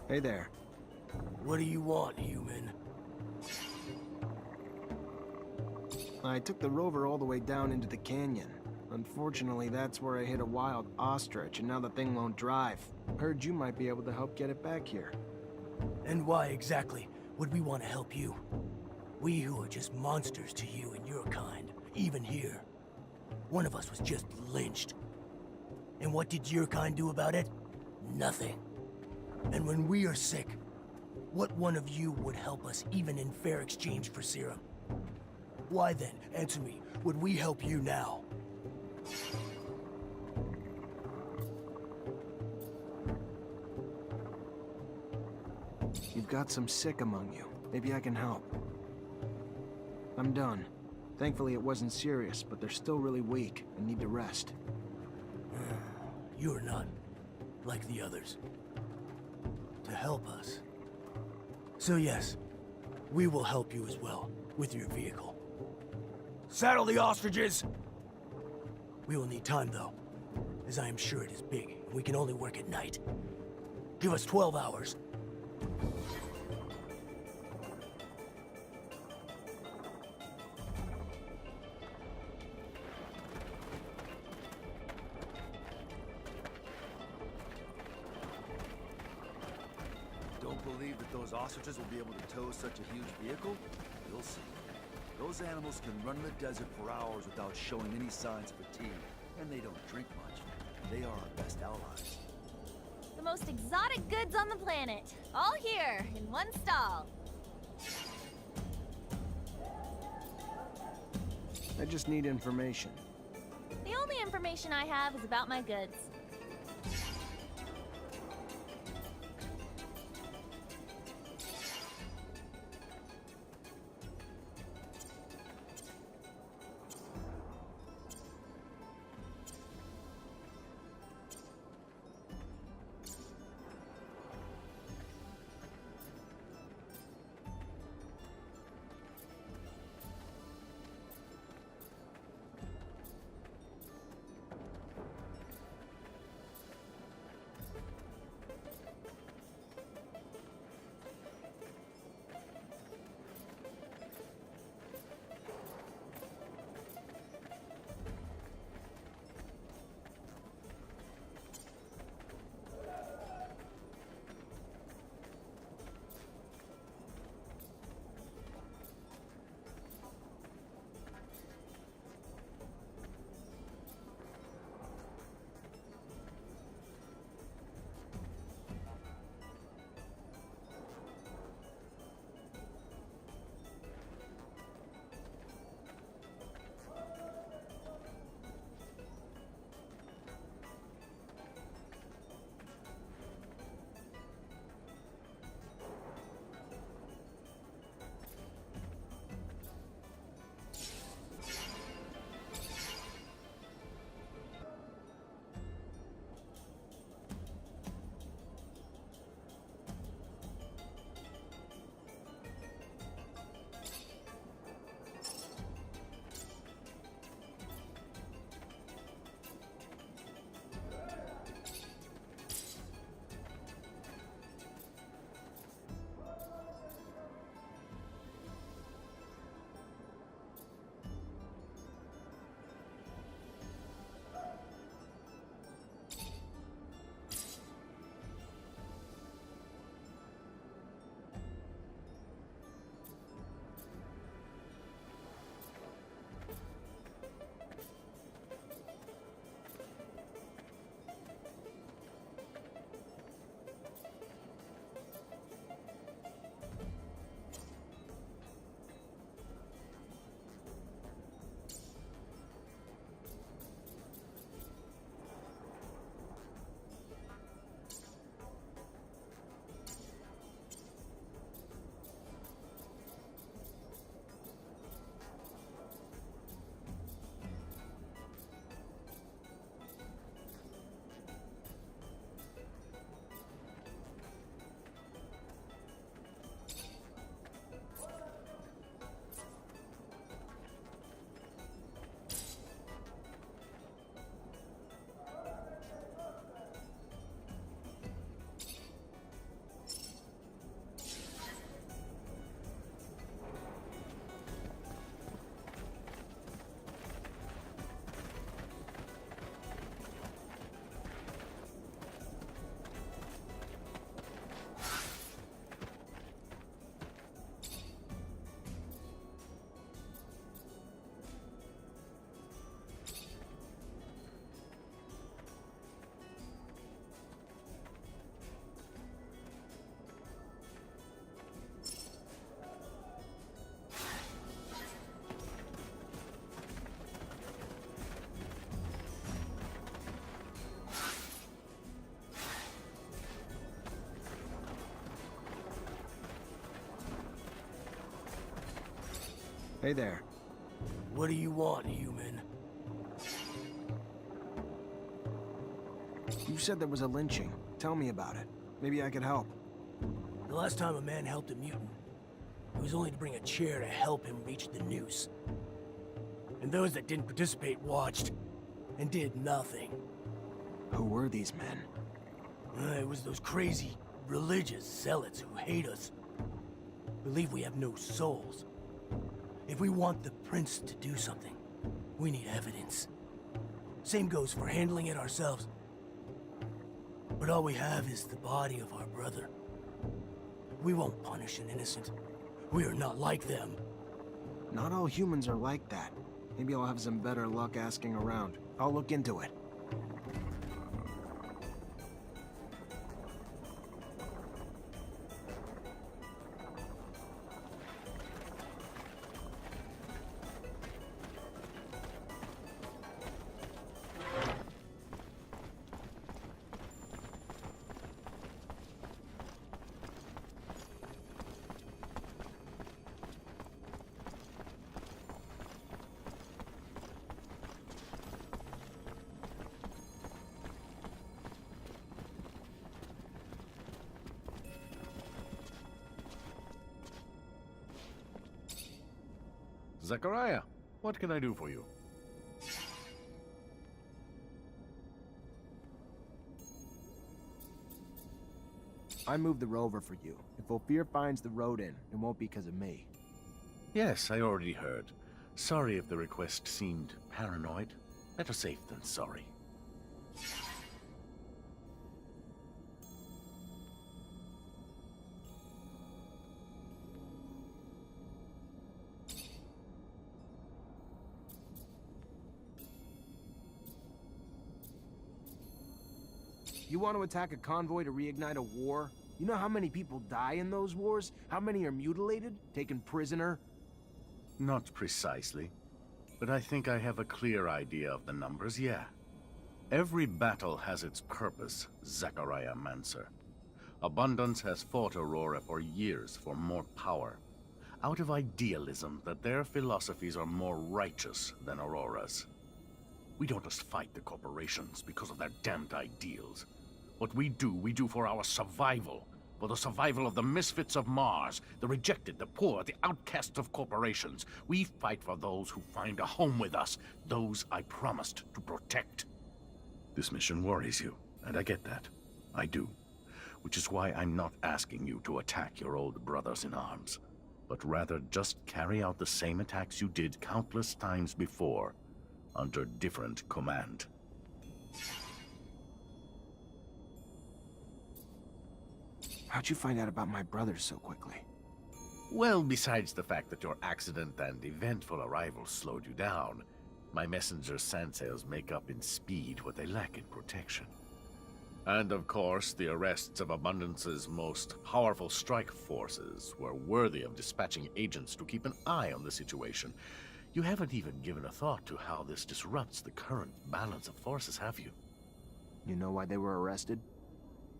Hey there. What do you want, human? I took the rover all the way down into the canyon. Unfortunately, that's where I hit a wild ostrich, and now the thing won't drive. Heard you might be able to help get it back here. And why exactly would we want to help you? We who are just monsters to you and your kind, even here. One of us was just lynched. And what did your kind do about it? Nothing. And when we are sick, what one of you would help us even in fair exchange for serum? Why then, answer me, would we help you now? You've got some sick among you. Maybe I can help. I'm done. Thankfully it wasn't serious, but they're still really weak and need to rest. You're not like the others. To help us. So yes, we will help you as well, with your vehicle. Saddle the ostriches! We will need time though, as I am sure it is big, and we can only work at night. Give us 12 hours. Don't believe that those ostriches will be able to tow such a huge vehicle? You'll see. Those animals can run in the desert for hours without showing any signs of fatigue, and they don't drink much. They are our best allies. The most exotic goods on the planet. All here, in one stall. I just need information. The only information I have is about my goods. Hey there. What do you want, human? You said there was a lynching. Tell me about it. Maybe I could help. The last time a man helped a mutant, it was only to bring a chair to help him reach the noose. And those that didn't participate watched and did nothing. Who were these men? It was those crazy religious zealots who hate us. Believe we have no souls. If we want the prince to do something, we need evidence. Same goes for handling it ourselves. But all we have is the body of our brother. We won't punish an innocent. We are not like them. Not all humans are like that. Maybe I'll have some better luck asking around. I'll look into it. Zachariah, what can I do for you? I moved the rover for you. If Ophir finds the road in, it won't be because of me. Yes, I already heard. Sorry if the request seemed paranoid. Better safe than sorry. You want to attack a convoy to reignite a war? You know how many people die in those wars? How many are mutilated? Taken prisoner? Not precisely, but I think I have a clear idea of the numbers, yeah. Every battle has its purpose, Zachariah Mancer. Abundance has fought Aurora for years for more power, out of idealism that their philosophies are more righteous than Aurora's. We don't just fight the corporations because of their damned ideals. What we do for our survival. For the survival of the misfits of Mars, the rejected, the poor, the outcasts of corporations. We fight for those who find a home with us, those I promised to protect. This mission worries you, and I get that. I do. Which is why I'm not asking you to attack your old brothers in arms, but rather just carry out the same attacks you did countless times before, under different command. How'd you find out about my brothers so quickly? Well, besides the fact that your accident and eventful arrival slowed you down, my messenger's sand-sails make up in speed what they lack in protection. And of course, the arrests of Abundance's most powerful strike forces were worthy of dispatching agents to keep an eye on the situation. You haven't even given a thought to how this disrupts the current balance of forces, have you? You know why they were arrested?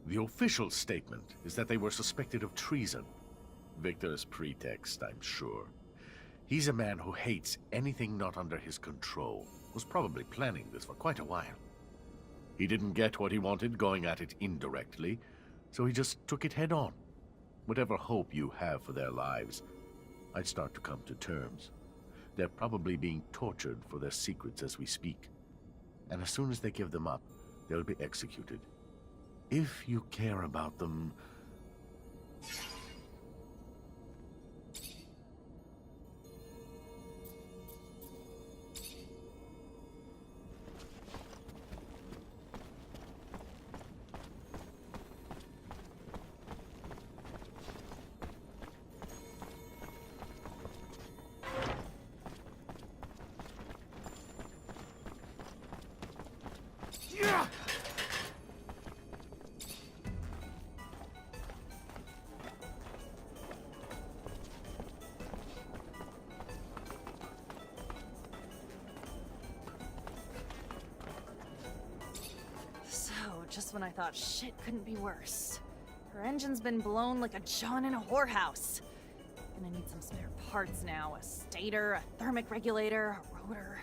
The official statement is that they were suspected of treason. Victor's pretext, I'm sure. He's a man who hates anything not under his control. Was probably planning this for quite a while. He didn't get what he wanted going at it indirectly, so he just took it head on. Whatever hope you have for their lives, I'd start to come to terms. They're probably being tortured for their secrets as we speak. And as soon as they give them up, they'll be executed. If you care about them... Just when I thought shit couldn't be worse. Her engine's been blown like a John in a whorehouse. Gonna need some spare parts now. A stator, a thermic regulator, a rotor.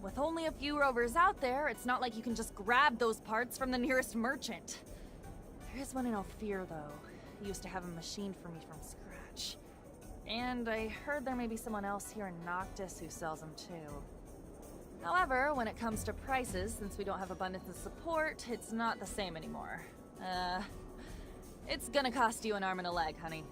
With only a few rovers out there, it's not like you can just grab those parts from the nearest merchant. There is one in Ophir, though. He used to have a machine for me from scratch. And I heard there may be someone else here in Noctis who sells them too. However, when it comes to prices, since we don't have abundance of support, it's not the same anymore. It's gonna cost you an arm and a leg, honey.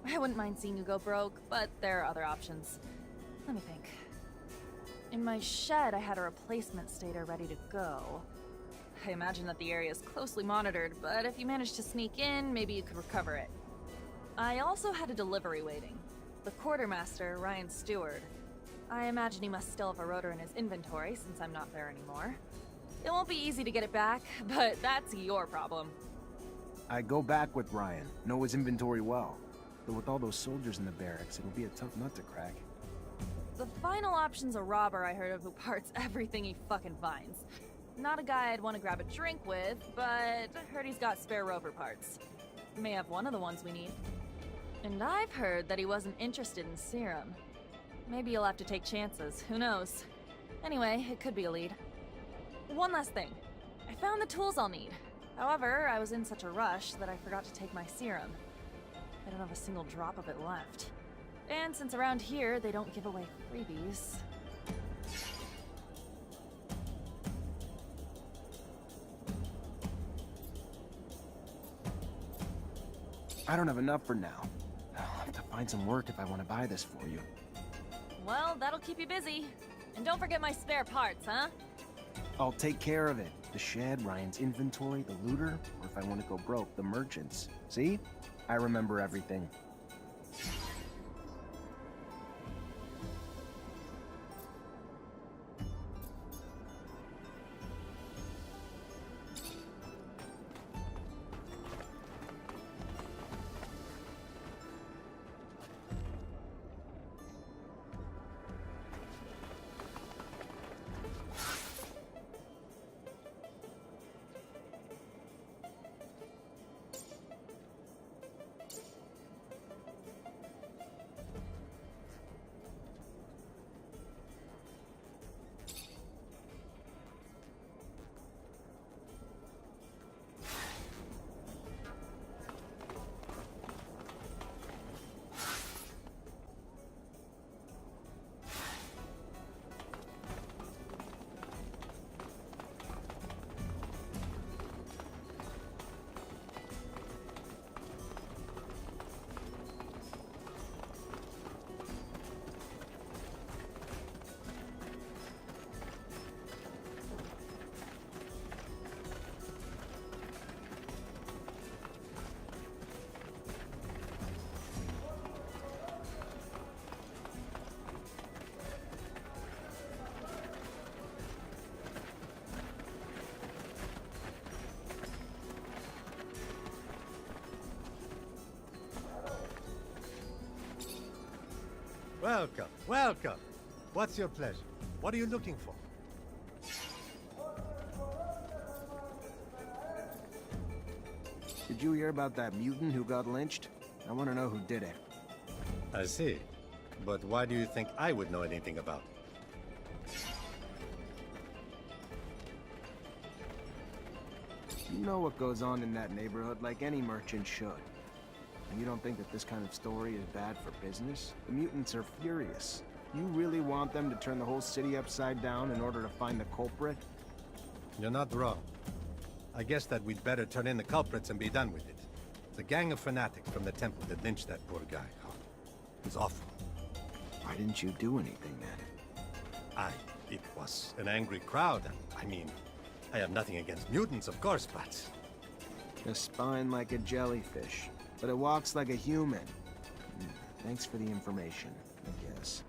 I wouldn't mind seeing you go broke, but there are other options. Let me think. In my shed, I had a replacement stator ready to go. I imagine that the area is closely monitored, but if you manage to sneak in, maybe you could recover it. I also had a delivery waiting. The quartermaster, Ryan Stewart. I imagine he must still have a rotor in his inventory since I'm not there anymore. It won't be easy to get it back, but that's your problem. I go back with Ryan, know his inventory well. But with all those soldiers in the barracks, it'll be a tough nut to crack. The final option's a robber I heard of who parts everything he fucking finds. Not a guy I'd want to grab a drink with, but I heard he's got spare rover parts. May have one of the ones we need. And I've heard that he wasn't interested in serum. Maybe you'll have to take chances, who knows? Anyway, it could be a lead. One last thing. I found the tools I'll need. However, I was in such a rush that I forgot to take my serum. I don't have a single drop of it left. And since around here, they don't give away freebies... I don't have enough for now. I'll have to find some work if I want to buy this for you. Well, that'll keep you busy. And don't forget my spare parts, huh? I'll take care of it. The shed, Ryan's inventory, the looter, or if I want to go broke, the merchants. See? I remember everything. Welcome, welcome. What's your pleasure? What are you looking for? Did you hear about that mutant who got lynched? I want to know who did it. I see. But why do you think I would know anything about it? You know what goes on in that neighborhood like any merchant should. And you don't think that this kind of story is bad for business? The mutants are furious. You really want them to turn the whole city upside down in order to find the culprit? You're not wrong. I guess that we'd better turn in the culprits and be done with it. The gang of fanatics from the temple that lynched that poor guy. Oh, it was awful. Why didn't you do anything then? It was an angry crowd. I mean, I have nothing against mutants, of course, but... A spine like a jellyfish, but it walks like a human. Thanks for the information, I guess.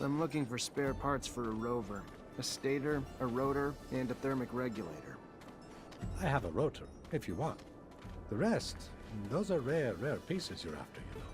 I'm looking for spare parts for a rover. A stator, a rotor, and a thermic regulator. I have a rotor, if you want. The rest, those are rare pieces you're after, you know.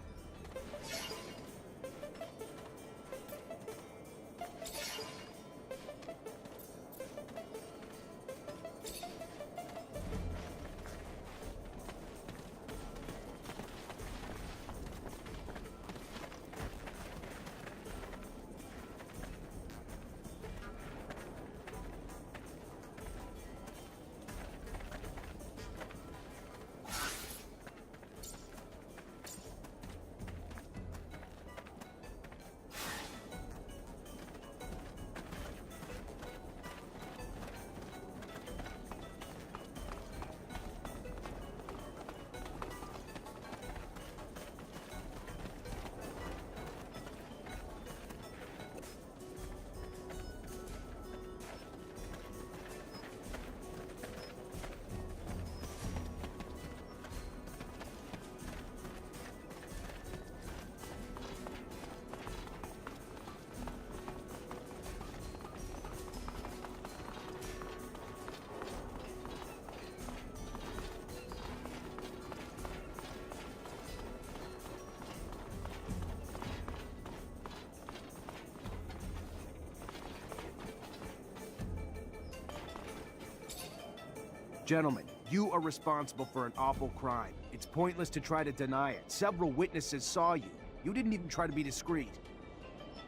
Gentlemen, you are responsible for an awful crime. It's pointless to try to deny it. Several witnesses saw you. You didn't even try to be discreet.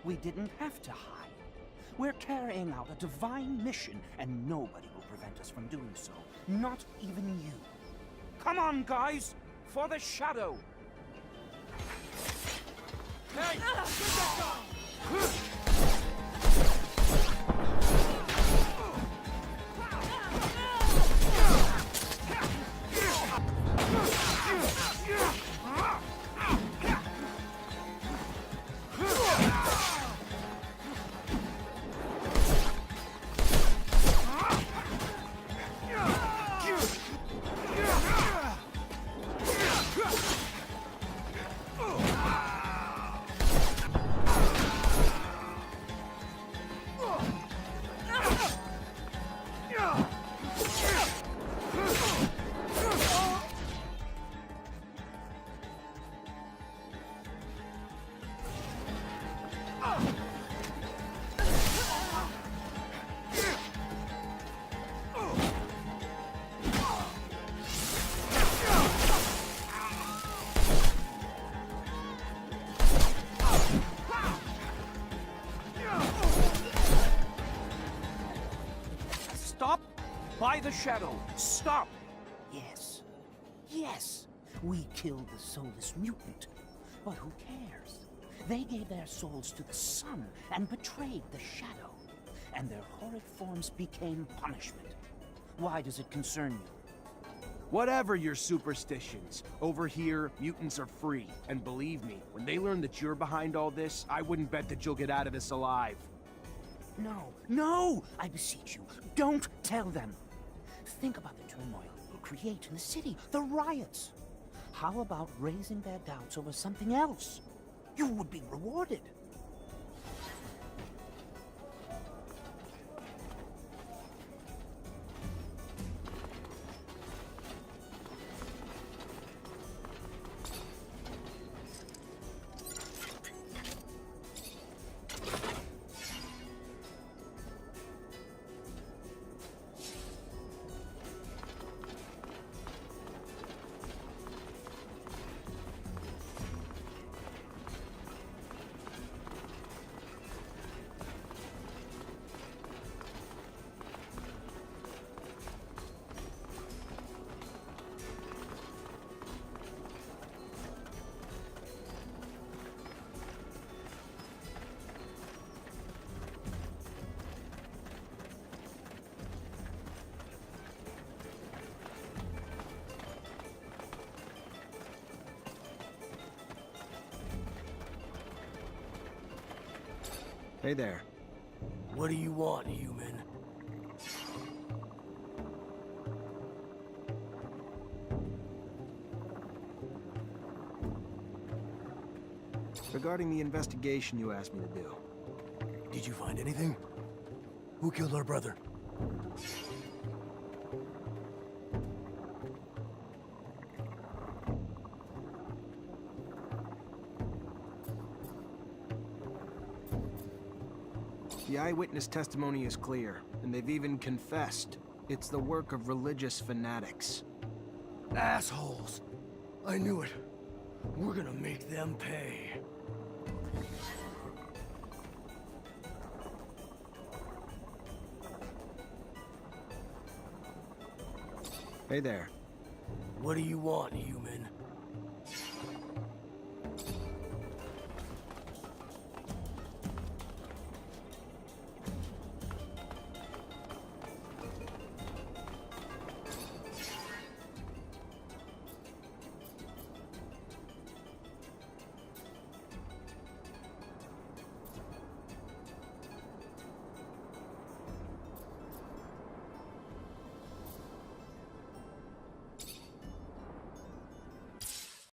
We didn't have to hide. We're carrying out a divine mission, and nobody will prevent us from doing so. Not even you. Come on, guys! For the shadow! Hey! Get that guy! Stop by the shadow. Stop! Yes. Yes. We killed the soulless mutant. But who cares? They gave their souls to the sun and betrayed the shadow. And their horrid forms became punishment. Why does it concern you? Whatever your superstitions, over here, mutants are free. And believe me, when they learn that you're behind all this, I wouldn't bet that you'll get out of this alive. No, no! I beseech you, don't tell them. Think about the turmoil you'll create in the city, the riots. How about raising their doubts over something else? You would be rewarded. Hey there. What do you want, human? Regarding the investigation you asked me to do. Did you find anything? Who killed our brother? The eyewitness testimony is clear, and they've even confessed. It's the work of religious fanatics. Assholes! I knew it. We're gonna make them pay. Hey there. What do you want, human?